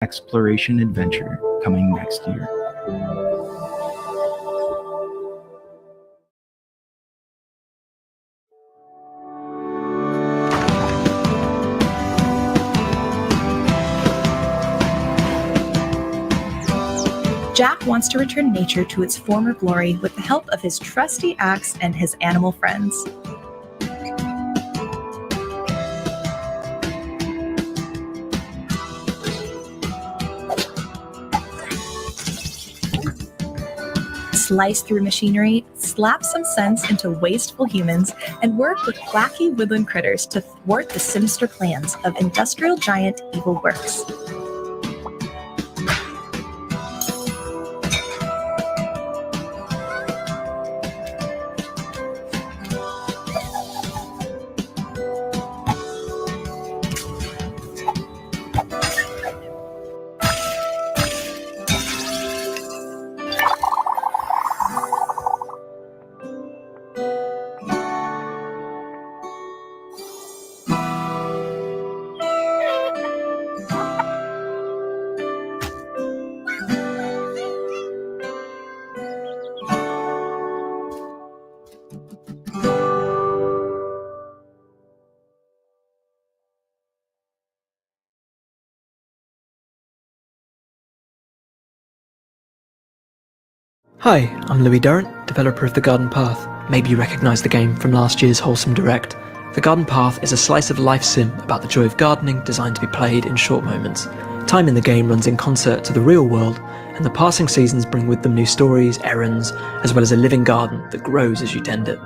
exploration adventure coming next year. Jack wants to return nature to its former glory with the help of his trusty axe and his animal friends. Slice through machinery, slap some sense into wasteful humans, and work with wacky woodland critters to thwart the sinister plans of industrial giant Evil Works. Hi, I'm Louis Durrant, developer of The Garden Path. Maybe you recognise the game from last year's Wholesome Direct. The Garden Path is a slice-of-life sim about the joy of gardening designed to be played in short moments. Time in the game runs in concert to the real world, and the passing seasons bring with them new stories, errands, as well as a living garden that grows as you tend it.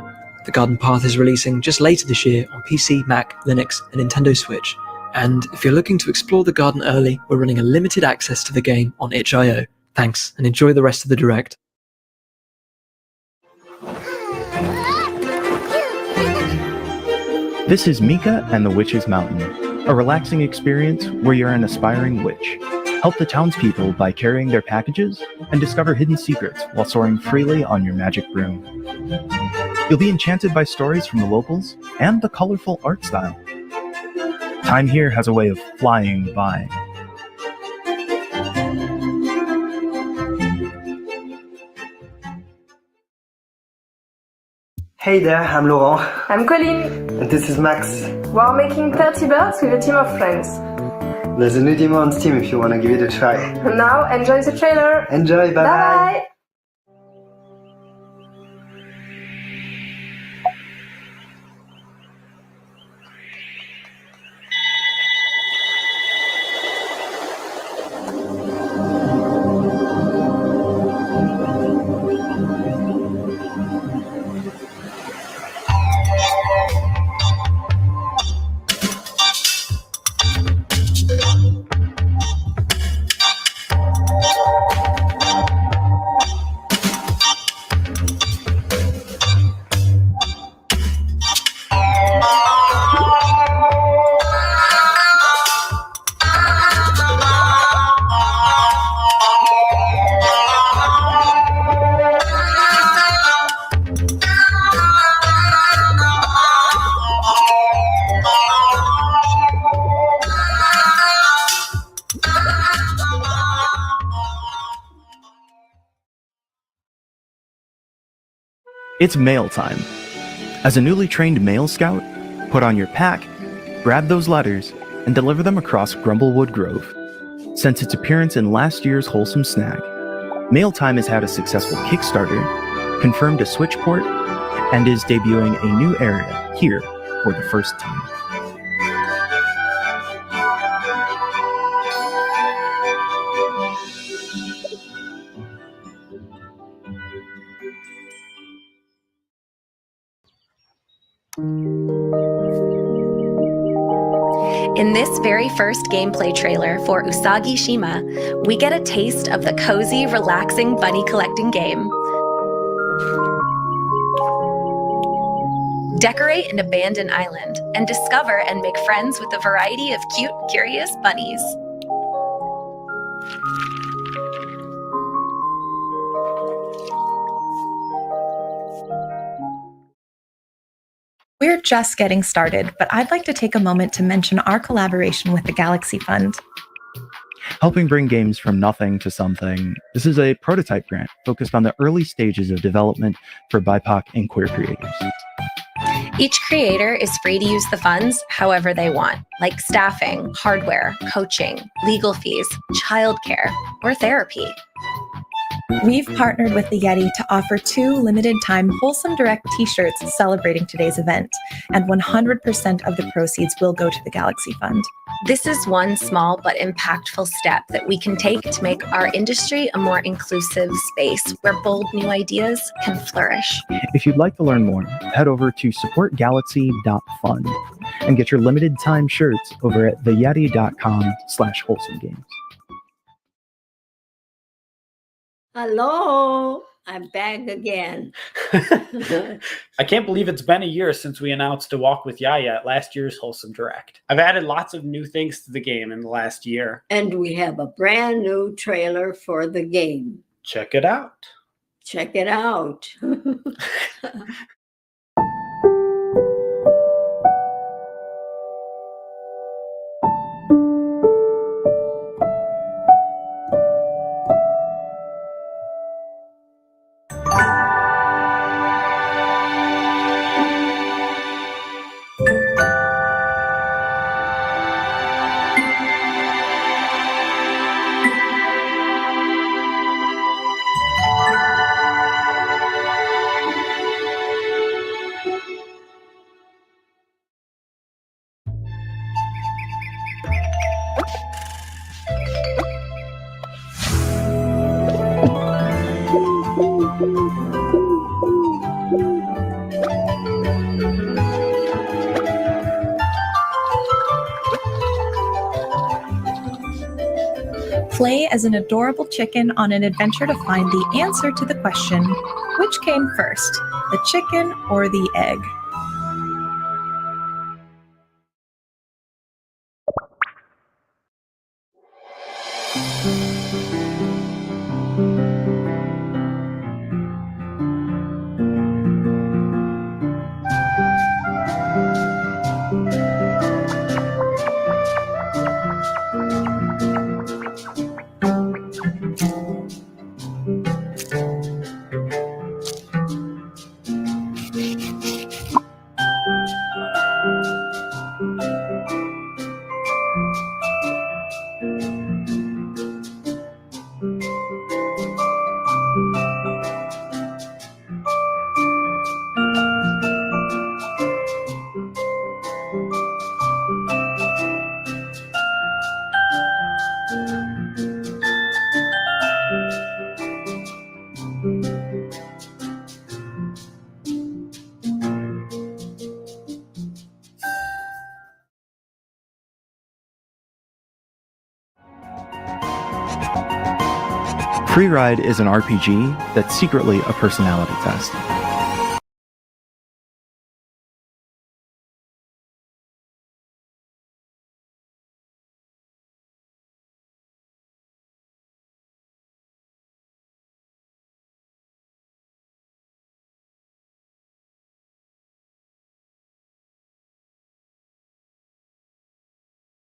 The Garden Path is releasing just later this year on PC, Mac, Linux, and Nintendo Switch. And if you're looking to explore the garden early, we're running a limited access to the game on itch.io. Thanks, and enjoy the rest of the Direct. This is Mika and the Witch's Mountain, a relaxing experience where you're an aspiring witch. Help the townspeople by carrying their packages and discover hidden secrets while soaring freely on your magic broom. You'll be enchanted by stories from the locals and the colorful art style. Time here has a way of flying by. Hey there, I'm Laurent. I'm Colline. And this is Max. We're making 30 birds with a team of friends. There's a new demo on Steam if you want to give it a try. Now, enjoy the trailer. Enjoy, bye-bye. Bye-bye. It's mail time. As a newly trained mail scout, put on your pack, grab those letters, and deliver them across Grumblewood Grove. Since its appearance in last year's Wholesome Snag, Mail Time has had a successful Kickstarter, confirmed a Switch port, and is debuting a new area here for the first time. In this very first gameplay trailer for Usagi Shima, we get a taste of the cozy, relaxing bunny collecting game. Decorate an abandoned island and discover and make friends with a variety of cute, curious bunnies. We're just getting started, but I'd like to take a moment to mention our collaboration with the Galaxy Fund. Helping bring games from nothing to something, this is a prototype grant focused on the early stages of development for BIPOC and queer creators. Each creator is free to use the funds however they want, like staffing, hardware, coaching, legal fees, childcare, or therapy. We've partnered with the Yeti to offer 2 limited-time Wholesome Direct t-shirts celebrating today's event, and 100% of the proceeds will go to the Galaxy Fund. This is one small but impactful step that we can take to make our industry a more inclusive space where bold new ideas can flourish. If you'd like to learn more, head over to supportgalaxy.fund and get your limited-time shirts over at theyeti.com/wholesomegames. Hello, I'm back again. I can't believe it's been a year since we announced a walk with Yaya at last year's Wholesome Direct. I've added lots of new things to the game in the last year. And we have a brand new trailer for the game. Check it out. Check it out. Play as an adorable chicken on an adventure to find the answer to the question, which came first, the chicken or the egg? Free Ride is an RPG that's secretly a personality test.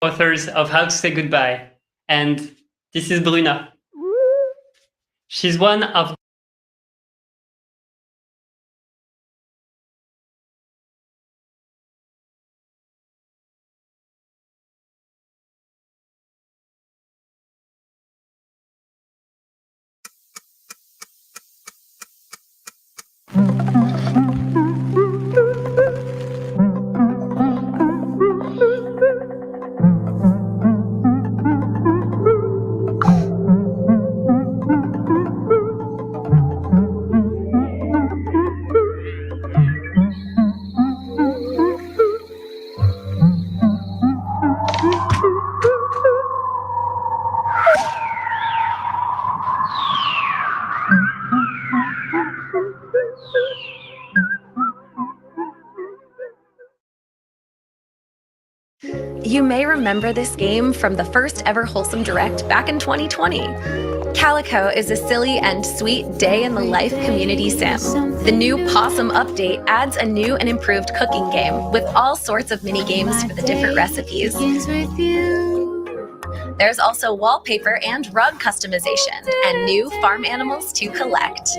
Authors of How to Say Goodbye, and this is Bruna. She's one of You may remember this game from the first ever Wholesome Direct back in 2020. Calico is a silly and sweet day in the life community sim. The new Possum update adds a new and improved cooking game with all sorts of mini games for the different recipes. There's also wallpaper and rug customization, and new farm animals to collect.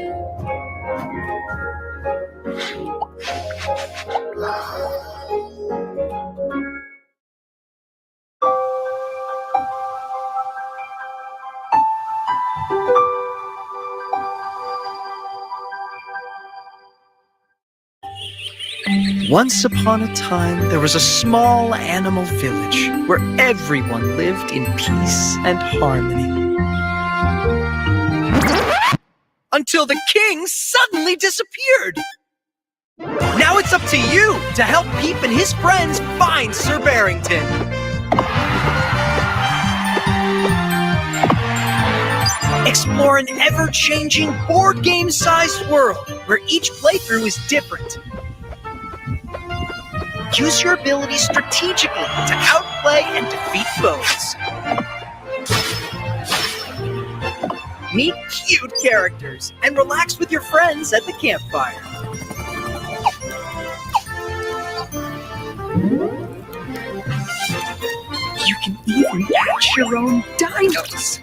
Once upon a time, there was a small animal village where everyone lived in peace and harmony. Until the king suddenly disappeared! Now it's up to you to help Peep and his friends find Sir Barrington. Explore an ever-changing board game-sized world where each playthrough is different. Use your abilities strategically to outplay and defeat foes. Meet cute characters and relax with your friends at the campfire. You can even hatch your own dinos.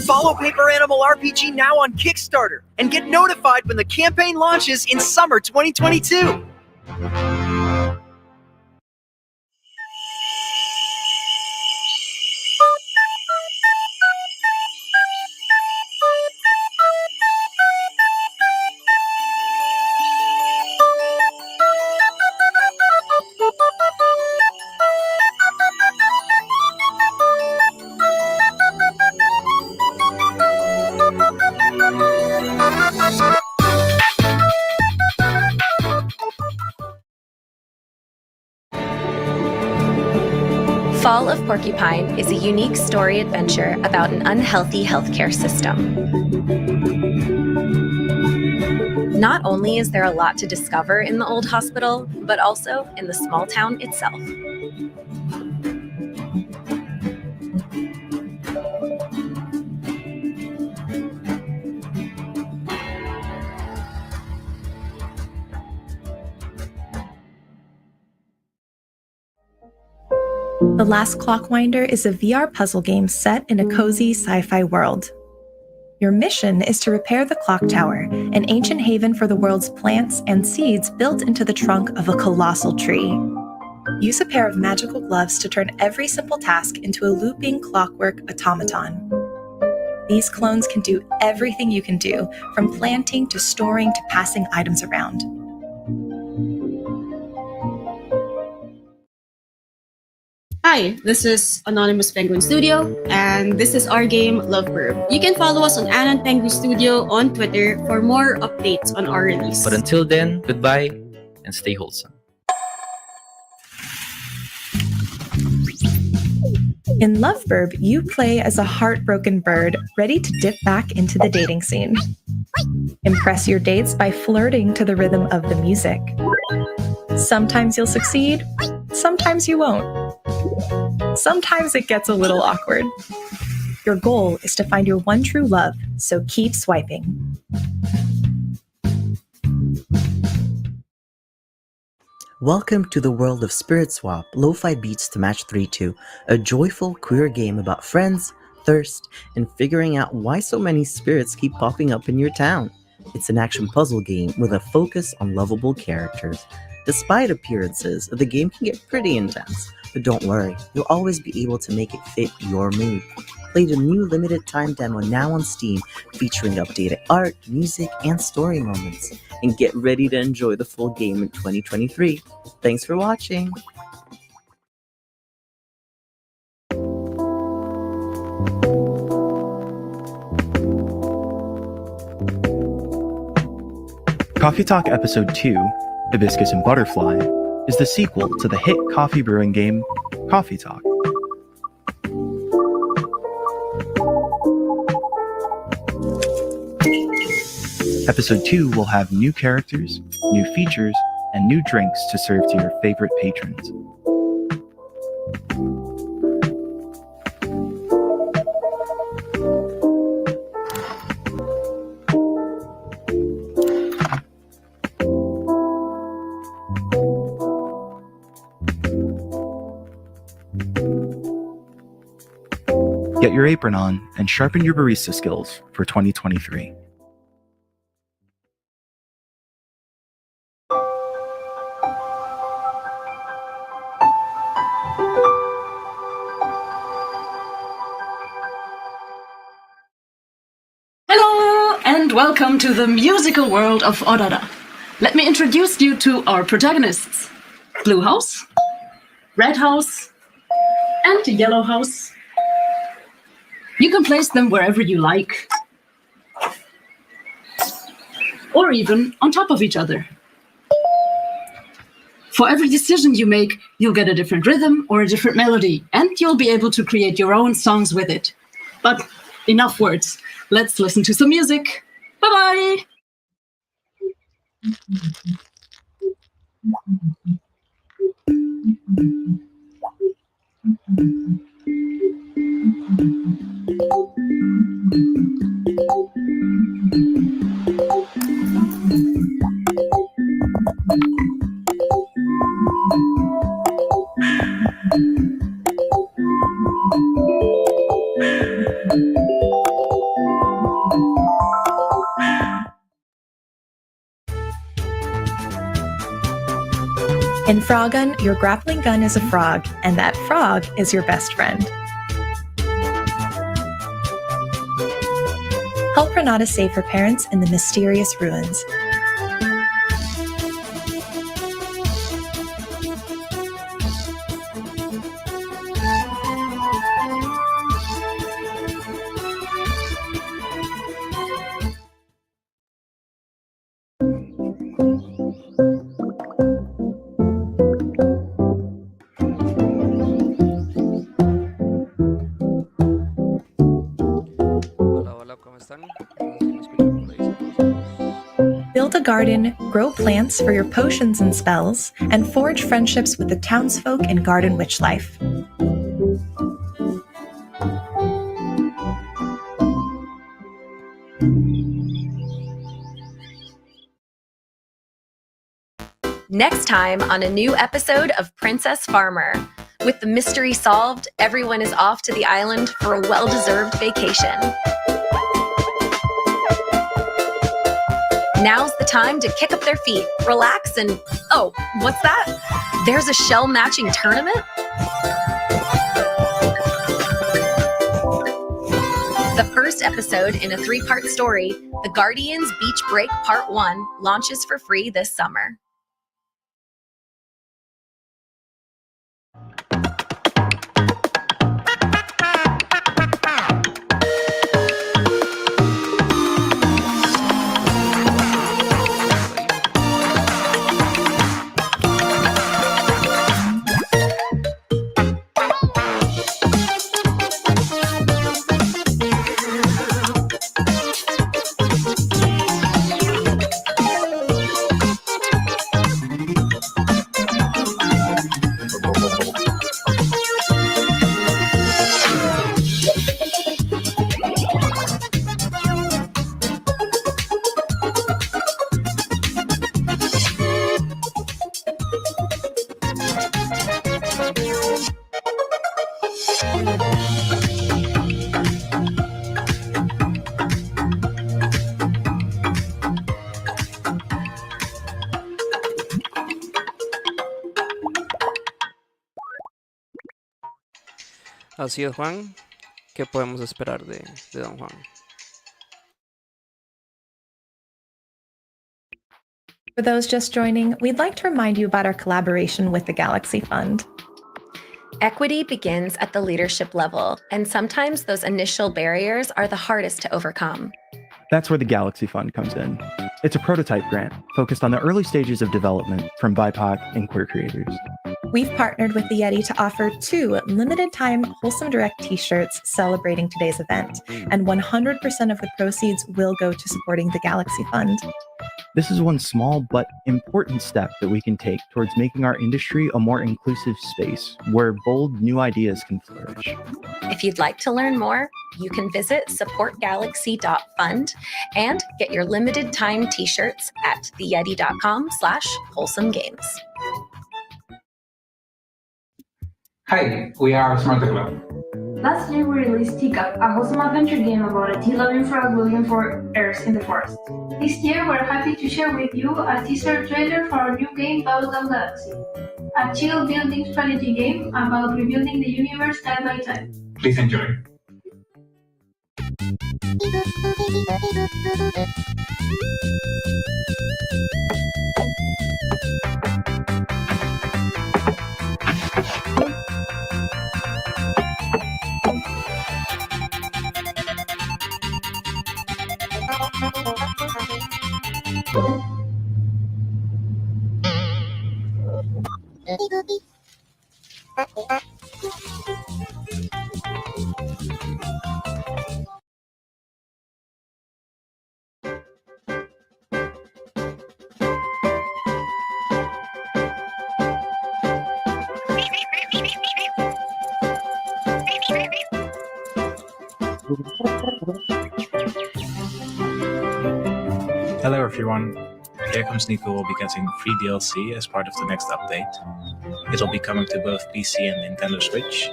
Follow Paper Animal RPG now on Kickstarter and get notified when the campaign launches in summer 2022. Fall of Porcupine is a unique story adventure about an unhealthy healthcare system. Not only is there a lot to discover in the old hospital, but also in the small town itself. The Last Clockwinder is a VR puzzle game set in a cozy sci-fi world. Your mission is to repair the clock tower, an ancient haven for the world's plants and seeds built into the trunk of a colossal tree. Use a pair of magical gloves to turn every simple task into a looping clockwork automaton. These clones can do everything you can do, from planting to storing to passing items around. Hi, this is Anonymous Penguin Studio, and this is our game, Lovebird. You can follow us on Anon Penguin Studio on Twitter for more updates on our release. But until then, goodbye and stay wholesome. In Lovebird, you play as a heartbroken bird ready to dip back into the dating scene. Impress your dates by flirting to the rhythm of the music. Sometimes you'll succeed, sometimes you won't. Sometimes it gets a little awkward. Your goal is to find your one true love, so keep swiping. Welcome to the world of Spirit Swap, Lo-Fi Beats to Match 3-2, a joyful queer game about friends, thirst, and figuring out why so many spirits keep popping up in your town. It's an action puzzle game with a focus on lovable characters. Despite appearances, the game can get pretty intense, but don't worry, you'll always be able to make it fit your mood. Play the new limited time demo now on Steam, featuring updated art, music, and story moments. And get ready to enjoy the full game in 2023. Thanks for watching! Coffee Talk Episode 2, Hibiscus and Butterfly, is the sequel to the hit coffee brewing game, Coffee Talk. Episode 2 will have new characters, new features, and new drinks to serve to your favorite patrons. Get your apron on and sharpen your barista skills for 2023. Hello, and welcome to the musical world of Aurora. Let me introduce you to our protagonists. Blue House, Red House, and Yellow House. You can place them wherever you like. Or even on top of each other. For every decision you make, you'll get a different rhythm or a different melody, and you'll be able to create your own songs with it. But enough words. Let's listen to some music. Bye-bye! In Frogun, your grappling gun is a frog, and that frog is your best friend. Help Renata save her parents in the mysterious ruins. Build a garden, grow plants for your potions and spells, and forge friendships with the townsfolk in garden witch life. Next time on a new episode of Princess Farmer. With the mystery solved, everyone is off to the island for a well-deserved vacation. Now's the time to kick up their feet, relax, and oh, what's that? There's a shell matching tournament? The first episode in a 3-part story, The Guardians Beach Break Part 1, launches for free this summer. Así es, Juan. ¿Qué podemos esperar de Don Juan? For those just joining, we'd like to remind you about our collaboration with the Galaxy Fund. Equity begins at the leadership level, and sometimes those initial barriers are the hardest to overcome. That's where the Galaxy Fund comes in. It's a prototype grant focused on the early stages of development from BIPOC and queer creators. We've partnered with the Yeti to offer 2 limited-time Wholesome Direct t-shirts celebrating today's event, and 100% of the proceeds will go to supporting the Galaxy Fund. This is one small but important step that we can take towards making our industry a more inclusive space where bold new ideas can flourish. If you'd like to learn more, you can visit supportgalaxy.fund and get your limited time t-shirts at theyeti.com/wholesomegames. Hi, we are Smart Club. Last year we released Teacup, a wholesome adventure game about a tea-loving frog looking for heirs in the forest. This year we're happy to share with you a teaser trailer for our new game Bubblegum Galaxy, a chill building strategy game about rebuilding the universe time by time. Please enjoy. Hello everyone, Here Comes Nico will be getting free DLC as part of the next update. It'll be coming to both PC and Nintendo Switch.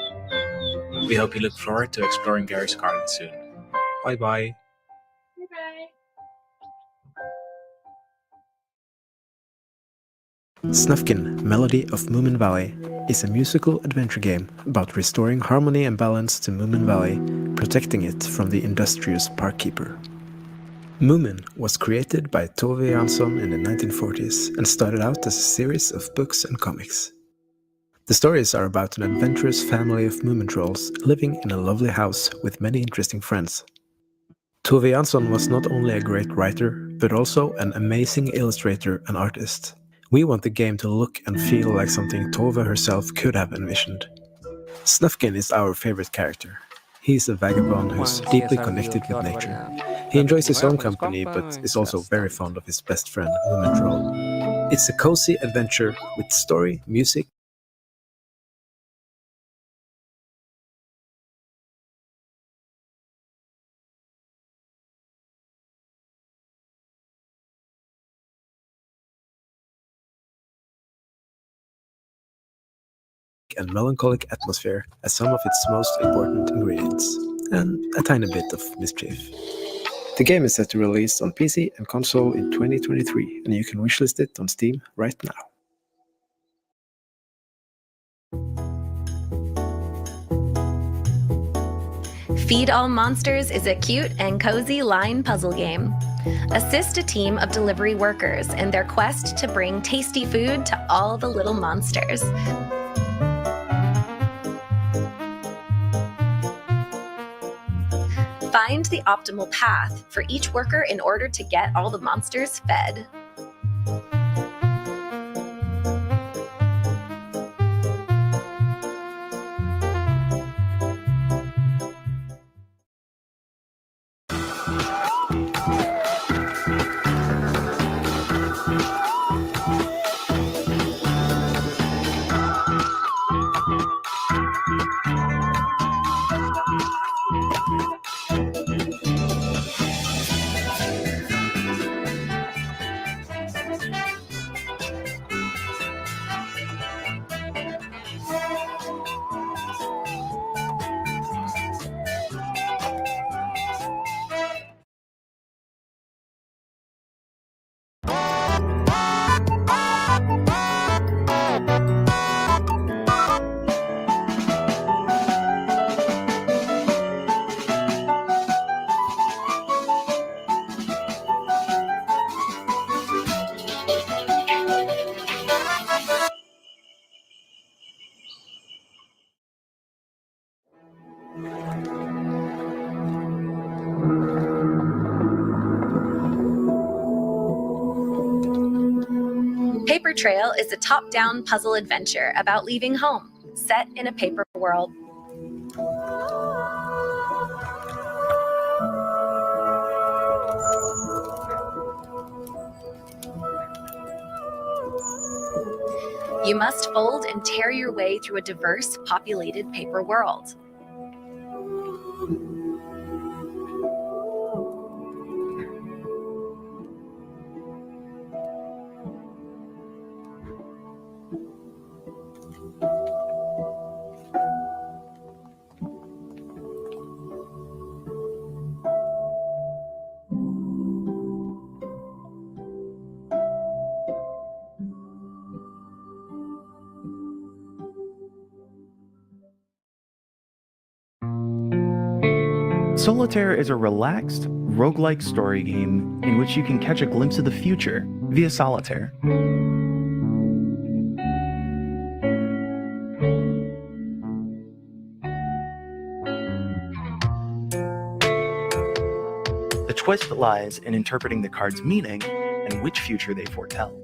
We hope you look forward to exploring Gary's Garden soon. Bye bye! Snufkin, Melody of Moomin Valley, is a musical adventure game about restoring harmony and balance to Moomin Valley, protecting it from the industrious parkkeeper. Moomin was created by Tove Jansson in the 1940s and started out as a series of books and comics. The stories are about an adventurous family of Moomin trolls living in a lovely house with many interesting friends. Tove Jansson was not only a great writer, but also an amazing illustrator and artist. We want the game to look and feel like something Tove herself could have envisioned. Snufkin is our favorite character. He is a vagabond who's deeply connected with nature. He enjoys his own company, but is also very fond of his best friend, Moomin Troll. It's a cozy adventure with story, music, and melancholic atmosphere as some of its most important ingredients, and a tiny bit of mischief. The game is set to release on PC and console in 2023, and you can wishlist it on Steam right now. Feed All Monsters is a cute and cozy line puzzle game. Assist a team of delivery workers in their quest to bring tasty food to all the little monsters. Find the optimal path for each worker in order to get all the monsters fed. Paper Trail is a top-down puzzle adventure about leaving home, set in a paper world. You must fold and tear your way through a diverse, populated paper world. Solitaire is a relaxed, roguelike story game in which you can catch a glimpse of the future via solitaire. The twist lies in interpreting the card's meaning and which future they foretell.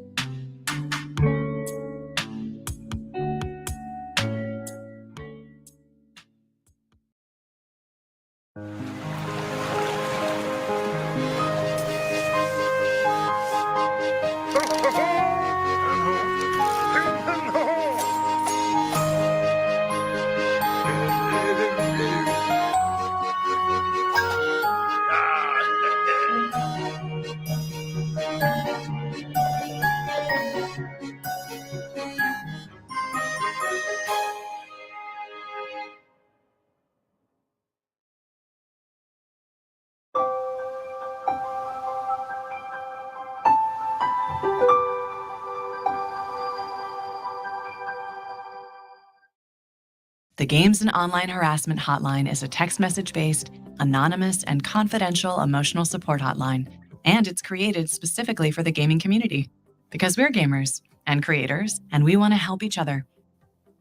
The Games and Online Harassment Hotline is a text message-based, anonymous, and confidential emotional support hotline, and it's created specifically for the gaming community. Because we're gamers and creators, and we want to help each other.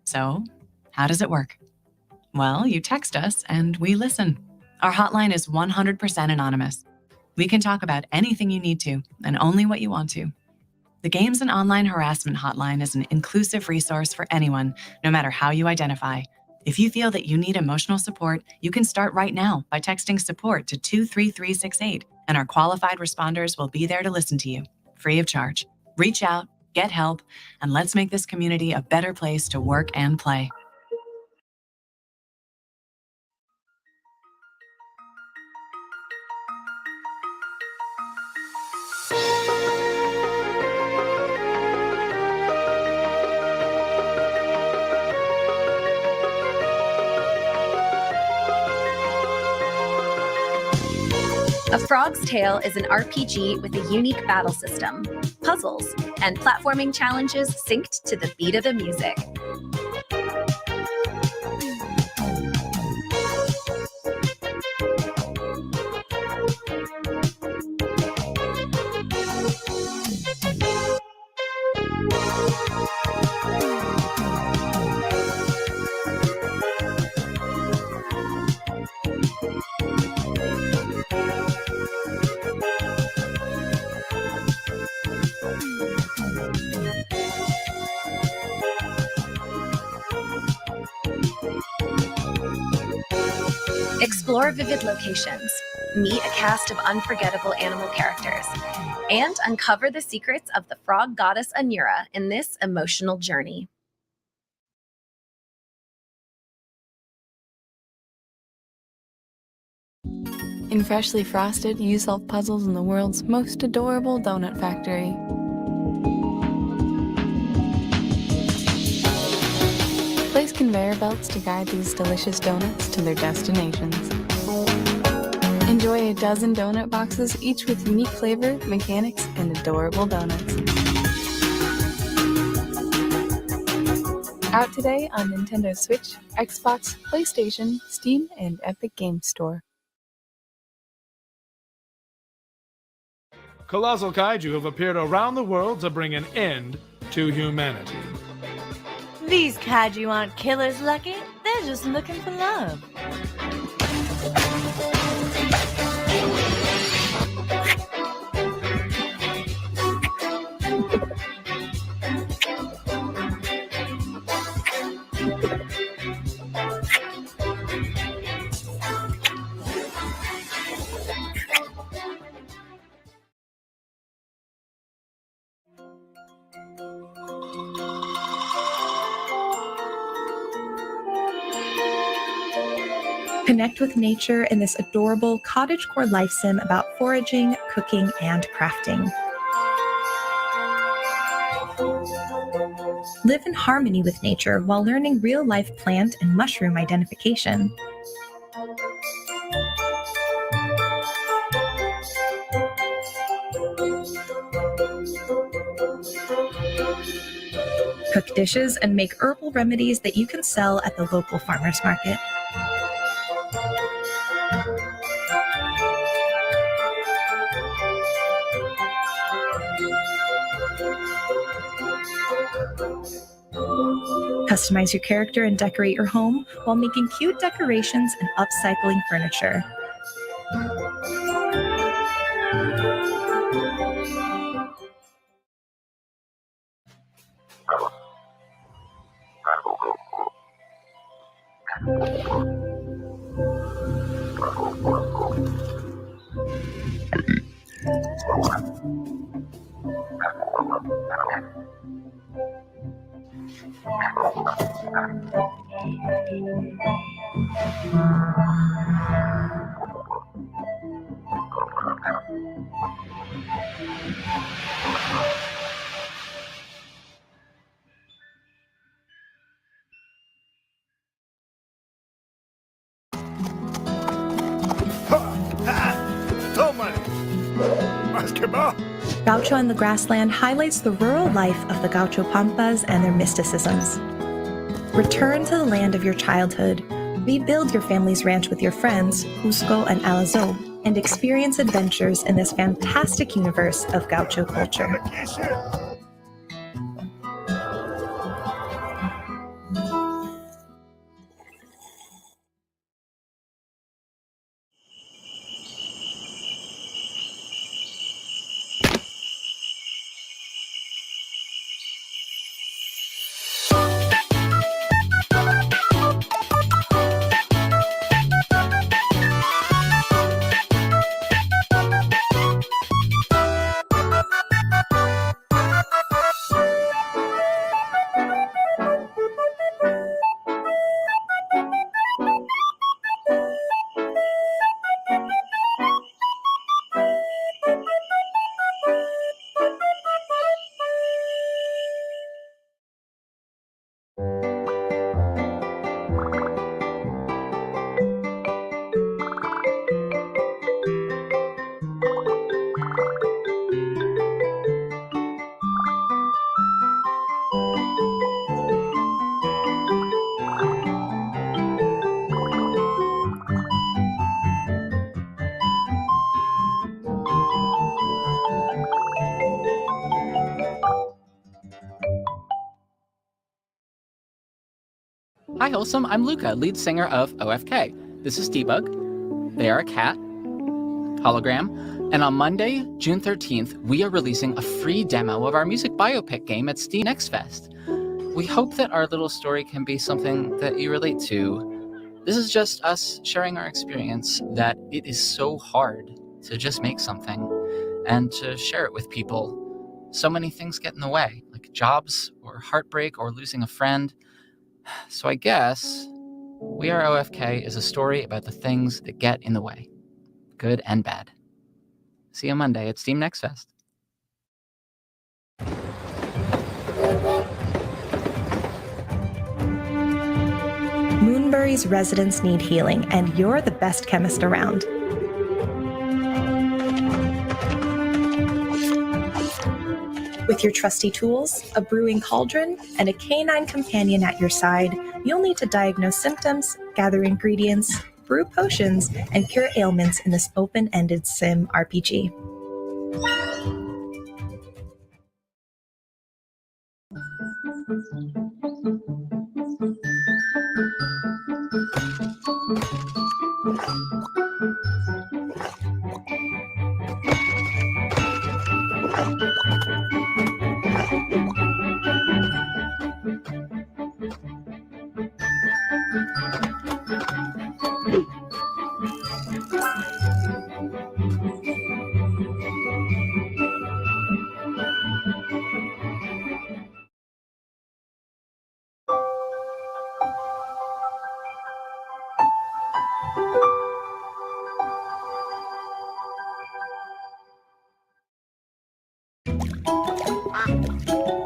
So, how does it work? Well, you text us and we listen. Our hotline is 100% anonymous. We can talk about anything you need to, and only what you want to. The Games and Online Harassment Hotline is an inclusive resource for anyone, no matter how you identify. If you feel that you need emotional support, you can start right now by texting support to 23368, and our qualified responders will be there to listen to you, free of charge. Reach out, get help, and let's make this community a better place to work and play. A Frog's Tale is an RPG with a unique battle system, puzzles, and platforming challenges synced to the beat of the music. Explore vivid locations, meet a cast of unforgettable animal characters, and uncover the secrets of the frog goddess Anura in this emotional journey. In Freshly Frosted, you solve puzzles in the world's most adorable donut factory. Place conveyor belts to guide these delicious donuts to their destinations. Enjoy a dozen donut boxes, each with unique flavor, mechanics, and adorable donuts. Out today on Nintendo Switch, Xbox, PlayStation, Steam, and Epic Games Store. Colossal kaiju have appeared around the world to bring an end to humanity. These kaiju aren't killers, Lucky. They're just looking for love. Connect with nature in this adorable cottagecore life sim about foraging, cooking, and crafting. Live in harmony with nature while learning real-life plant and mushroom identification. Cook dishes and make herbal remedies that you can sell at the local farmers market. Customize your character and decorate your home while making cute decorations and upcycling furniture. Gaucho in the Grassland highlights the rural life of the Gaucho Pampas and their mysticisms. Return to the land of your childhood, rebuild your family's ranch with your friends, Cusco and Alazo, and experience adventures in this fantastic universe of Gaucho culture. Hi, Wholesome. I'm Luca, lead singer of OFK. This is Debug. They are a cat. Hologram. And on Monday, June 13th, we are releasing a free demo of our music biopic game at Steam Next Fest. We hope that our little story can be something that you relate to. This is just us sharing our experience that it is so hard to just make something and to share it with people. So many things get in the way, like jobs or heartbreak or losing a friend. So I guess We Are OFK is a story about the things that get in the way, good and bad. See you Monday at Steam Next Fest. Moonbury's residents need healing, and you're the best chemist around. With your trusty tools, a brewing cauldron, and a canine companion at your side, you'll need to diagnose symptoms, gather ingredients, brew potions, and cure ailments in this open-ended sim RPG.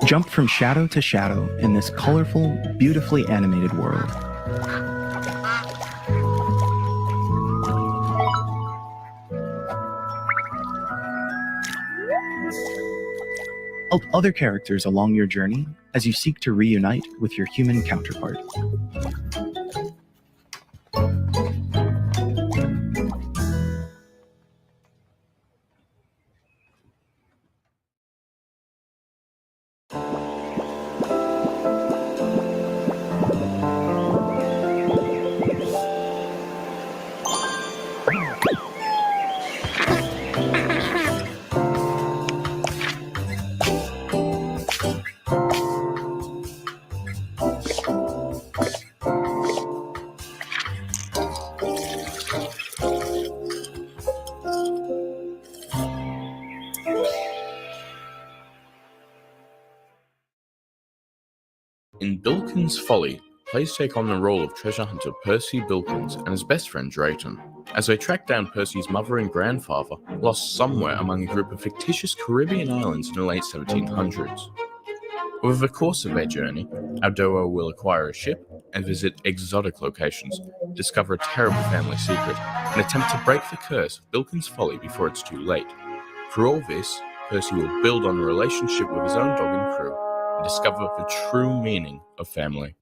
Jump from shadow to shadow in this colorful, beautifully animated world. Help other characters along your journey as you seek to reunite with your human counterpart. In Bilkins' Folly, players take on the role of treasure hunter Percy Bilkins and his best friend Drayton, as they track down Percy's mother and grandfather, lost somewhere among a group of fictitious Caribbean islands in the late 1700s. Over the course of their journey, our duo will acquire a ship and visit exotic locations, discover a terrible family secret, and attempt to break the curse of Bilkins' Folly before it's too late. For all this, Percy will build on a relationship with his own dog and crew, and discover the true meaning of family.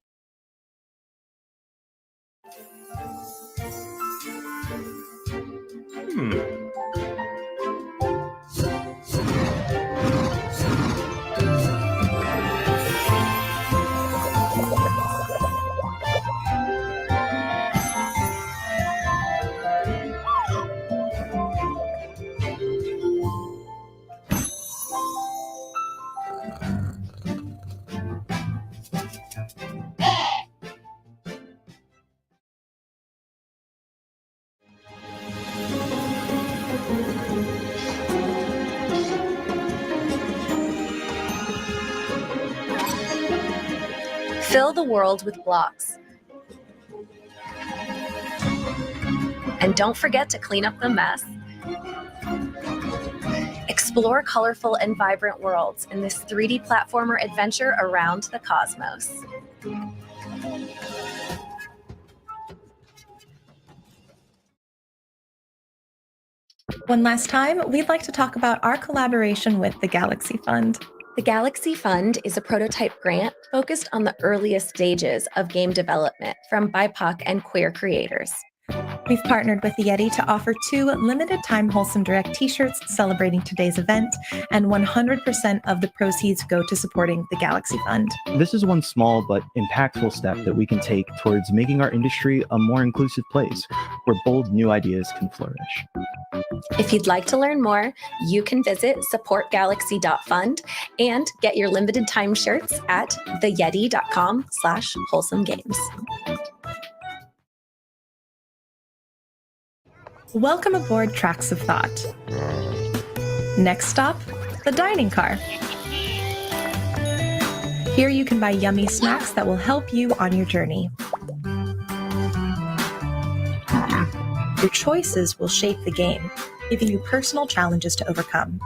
Fill the world with blocks. And don't forget to clean up the mess. Explore colorful and vibrant worlds in this 3D platformer adventure around the cosmos. One last time, we'd like to talk about our collaboration with the Galaxy Fund. The Galaxy Fund is a prototype grant focused on the earliest stages of game development from BIPOC and queer creators. We've partnered with the Yeti to offer 2 limited-time Wholesome Direct t-shirts celebrating today's event, and 100% of the proceeds go to supporting the Galaxy Fund. This is one small but impactful step that we can take towards making our industry a more inclusive place where bold new ideas can flourish. If you'd like to learn more, you can visit supportgalaxy.fund and get your limited time shirts at theyeti.com/wholesomegames. Welcome aboard Tracks of Thought. Next stop, the dining car. Here you can buy yummy snacks that will help you on your journey. Your choices will shape the game, giving you personal challenges to overcome.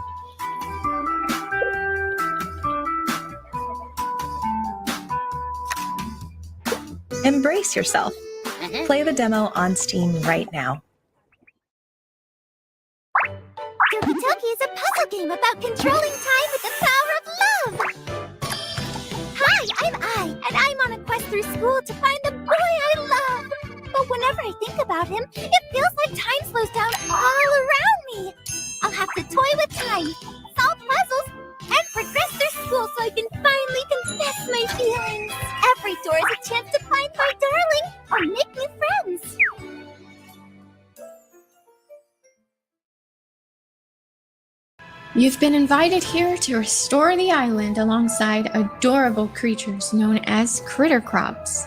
Embrace yourself. Play the demo on Steam right now. Toki Toki is a puzzle game about controlling time with the power of love! Hi, I'm I, and I'm on a quest through school to find the boy I love! But whenever I think about him, it feels like time slows down all around me! I'll have to toy with time, solve puzzles, and progress through school so I can finally confess my feelings! Every door is a chance to find my darling, or make new friends! You've been invited here to restore the island alongside adorable creatures known as critter crops.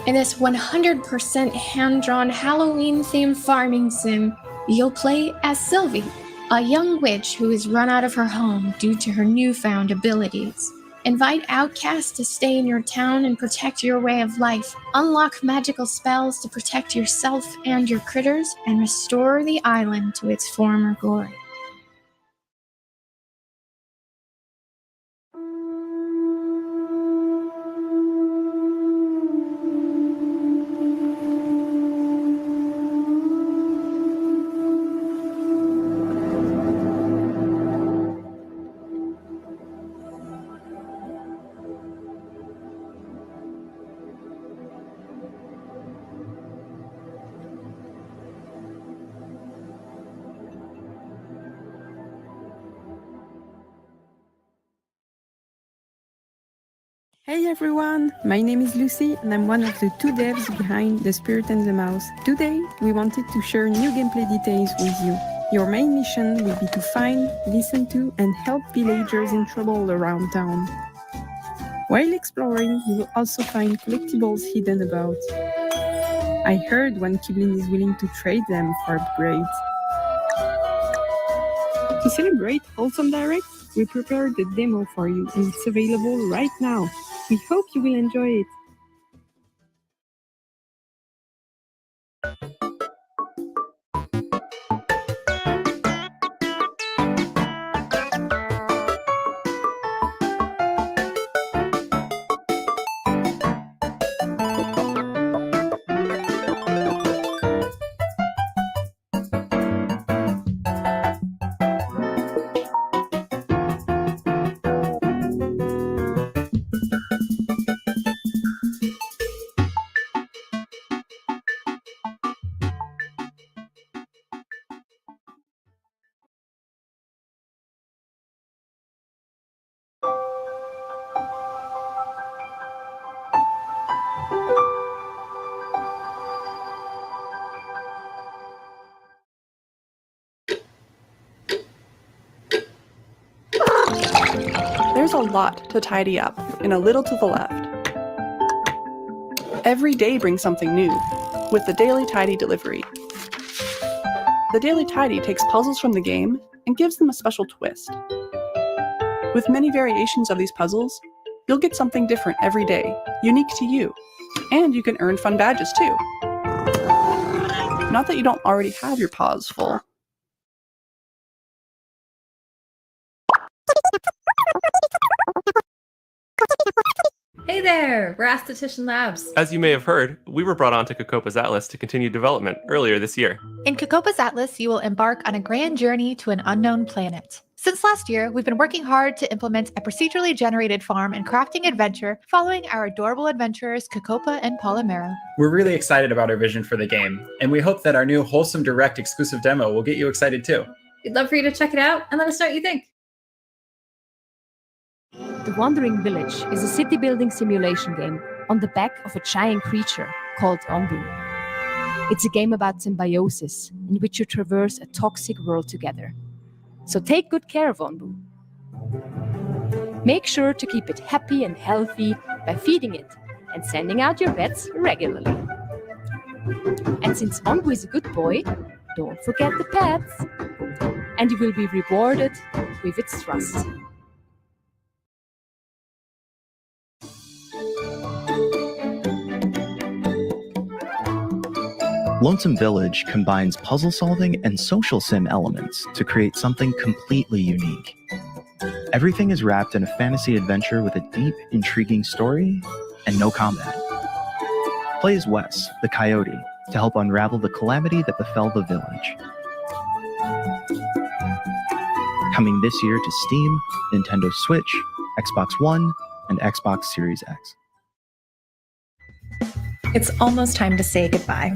In this 100% hand-drawn Halloween-themed farming sim, you'll play as Sylvie, a young witch who is run out of her home due to her newfound abilities. Invite outcasts to stay in your town and protect your way of life. Unlock magical spells to protect yourself and your critters, and restore the island to its former glory. everyone! My name is Lucy and I'm one of the two devs behind The Spirit and the Mouse. Today, we wanted to share new gameplay details with you. Your main mission will be to find, listen to, and help villagers in trouble around town. While exploring, you will also find collectibles hidden about. I heard one Kiblin is willing to trade them for upgrades. To celebrate Wholesome Direct, we prepared the demo for you and it's available right now. We hope you will enjoy it. There's a lot to tidy up and a little to the left. Every day brings something new with the Daily Tidy delivery. The Daily Tidy takes puzzles from the game and gives them a special twist. With many variations of these puzzles, you'll get something different every day, unique to you, and you can earn fun badges too. Not that you don't already have your paws full. Hey there, we're Aesthetician Labs. As you may have heard, we were brought onto Kokopa's Atlas to continue development earlier this year. In Kokopa's Atlas, you will embark on a grand journey to an unknown planet. Since last year, we've been working hard to implement a procedurally generated farm and crafting adventure following our adorable adventurers Kokopa and Polymera. We're really excited about our vision for the game, and we hope that our new Wholesome Direct exclusive demo will get you excited too. We'd love for you to check it out and let us know what you think. The Wandering Village is a city-building simulation game on the back of a giant creature called Ombu. It's a game about symbiosis, in which you traverse a toxic world together. So take good care of Ombu. Make sure to keep it happy and healthy by feeding it and sending out your pets regularly. And since Ombu is a good boy, don't forget the pets. And you will be rewarded with its trust. Lonesome Village combines puzzle solving and social sim elements to create something completely unique. Everything is wrapped in a fantasy adventure with a deep, intriguing story and no combat. Play as Wes, the coyote, to help unravel the calamity that befell the village. Coming this year to Steam, Nintendo Switch, Xbox One, and Xbox Series X. It's almost time to say goodbye.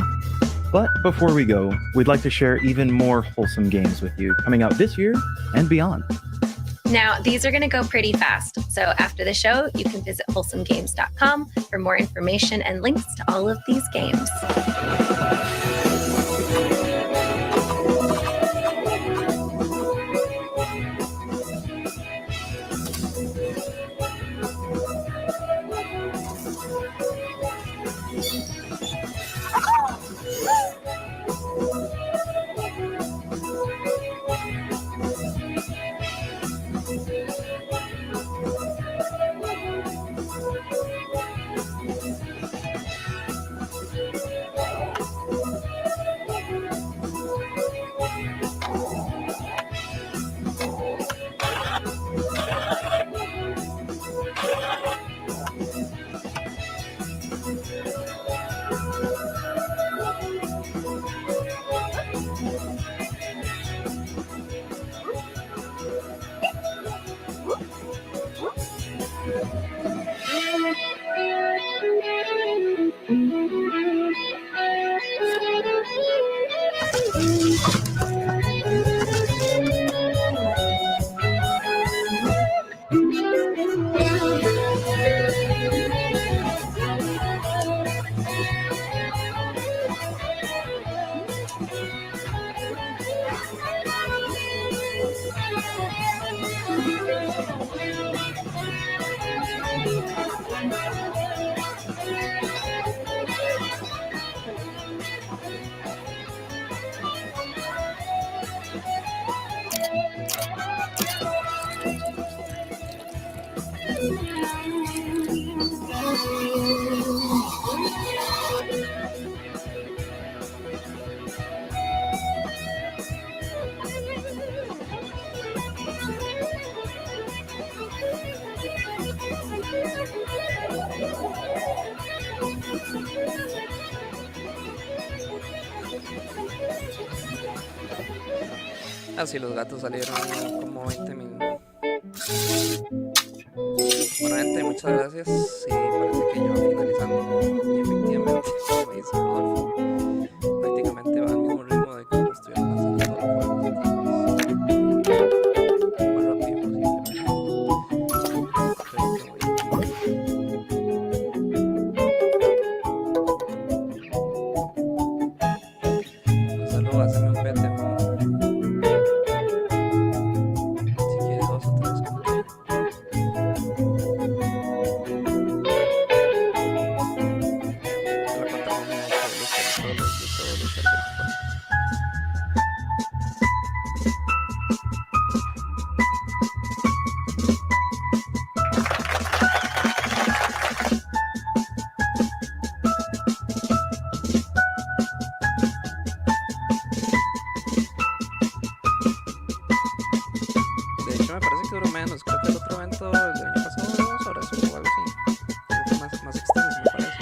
But before we go, we'd like to share even more wholesome games with you coming out this year and beyond. Now, these are going to go pretty fast. So after the show, you can visit wholesomegames.com for more information and links to all of these games. Así los gatos salieron como 20 mil. Bueno, gente, muchas gracias. Sí, parece que ya va finalizando. Y efectivamente, como dice Rodolfo, prácticamente va al mismo ritmo de como estuvieron lanzando todos los juegos anteriores. Lo más rápido posible. Gonzalo, hazme un pete, si quieres 2 o 3. De hecho, me parece que duró menos. Creo que el otro evento, el del año pasado, duró 2 horas o algo así. Creo que más extenso, me parece.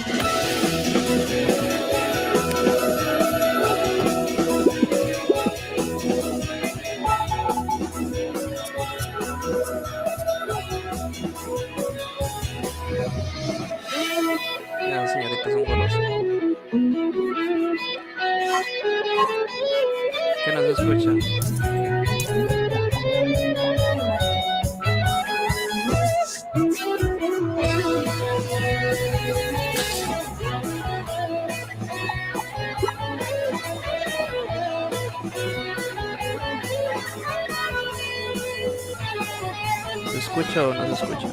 Las señoritas son golosas. ¿Qué nos escucha? ¿Se escucha o no se escucha?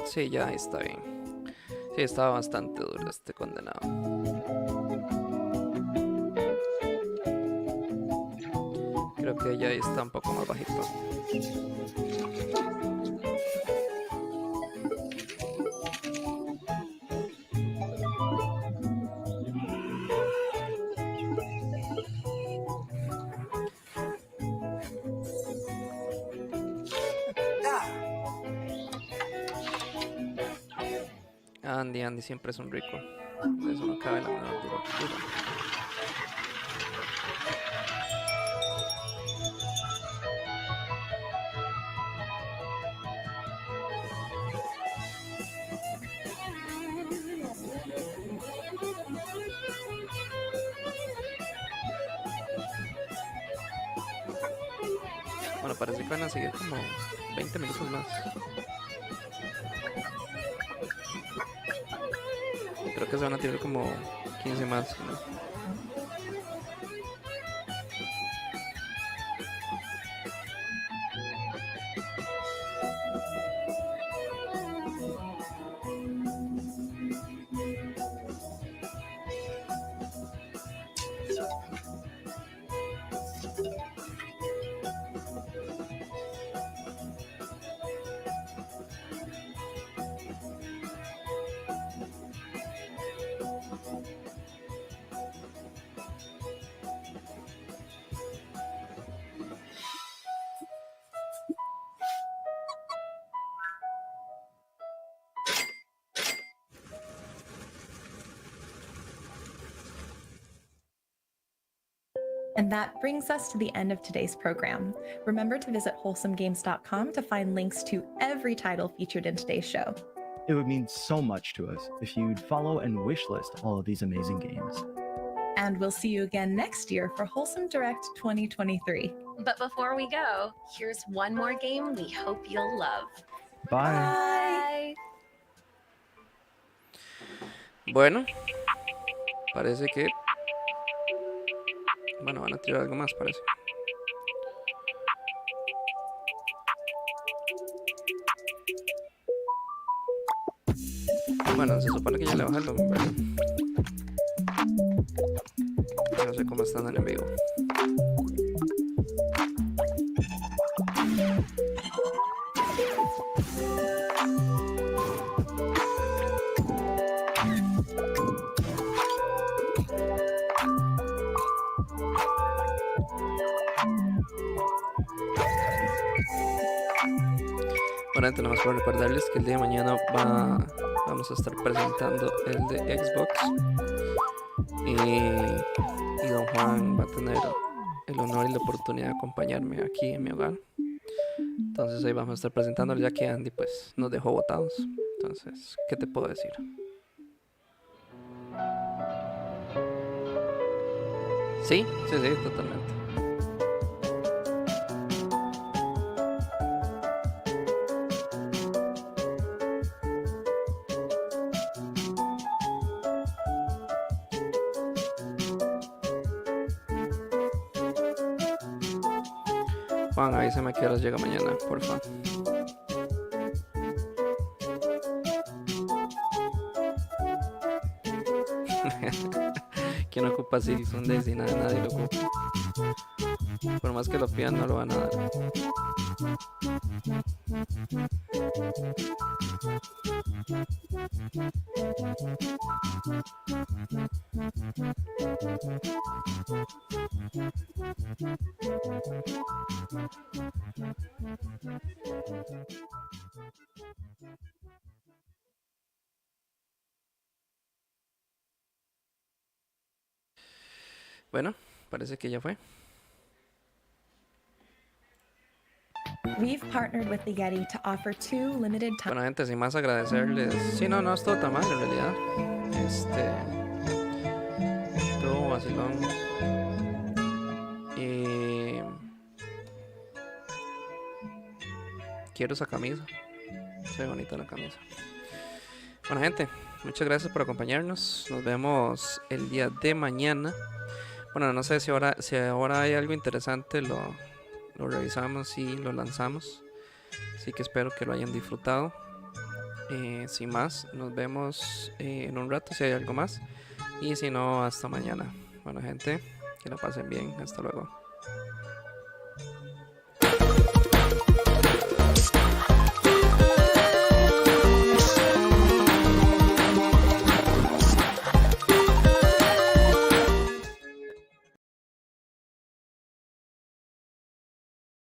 Sí, ya está bien. Sí, estaba bastante duro este condenado. Creo que ya está un poco más bajito. Andy siempre es un rico. De eso no cabe la menor duda. Bueno, parece que van a seguir como 20 minutos más. Creo que se van a tirar como 15 más, ¿no? And that brings us to the end of today's program. Remember to visit wholesomegames.com to find links to every title featured in today's show. It would mean so much to us if you'd follow and wishlist all of these amazing games. And we'll see you again next year for Wholesome Direct 2023. But before we go, here's one more game we hope you'll love. Bye. Bye. Bueno, parece que... Bueno, van a tirar algo más, parece. Bueno, se supone que ya le bajé el volumen, ¿verdad? No sé cómo están en vivo. Bueno, tenemos que recordarles que el día de mañana vamos a estar presentando el de Xbox y don Juan va a tener el honor y la oportunidad de acompañarme aquí en mi hogar. Entonces ahí vamos a estar presentándolo, ya que Andy pues nos dejó botados. Entonces, ¿qué te puedo decir? Sí, totalmente. Juan, avísame a qué horas llega mañana, por favor. ¿Quién ocupa Silson Daisy? Nadie lo ocupa. Por más que lo pidan, no lo van a dar. Bueno, parece que ya fue. We've partnered with the Yeti to offer 2 limited time. Bueno, gente, sin más agradecerles. Sí, no es todo tan mal en realidad. Todo vacilón. Quiero esa camisa. Se ve bonita la camisa. Bueno, gente, muchas gracias por acompañarnos. Nos vemos el día de mañana. Bueno, no sé si ahora hay algo interesante, lo revisamos y lo lanzamos. Así que espero que lo hayan disfrutado. Sin más, nos vemos en un rato si hay algo más. Y si no, hasta mañana. Bueno, gente, que la pasen bien. Hasta luego.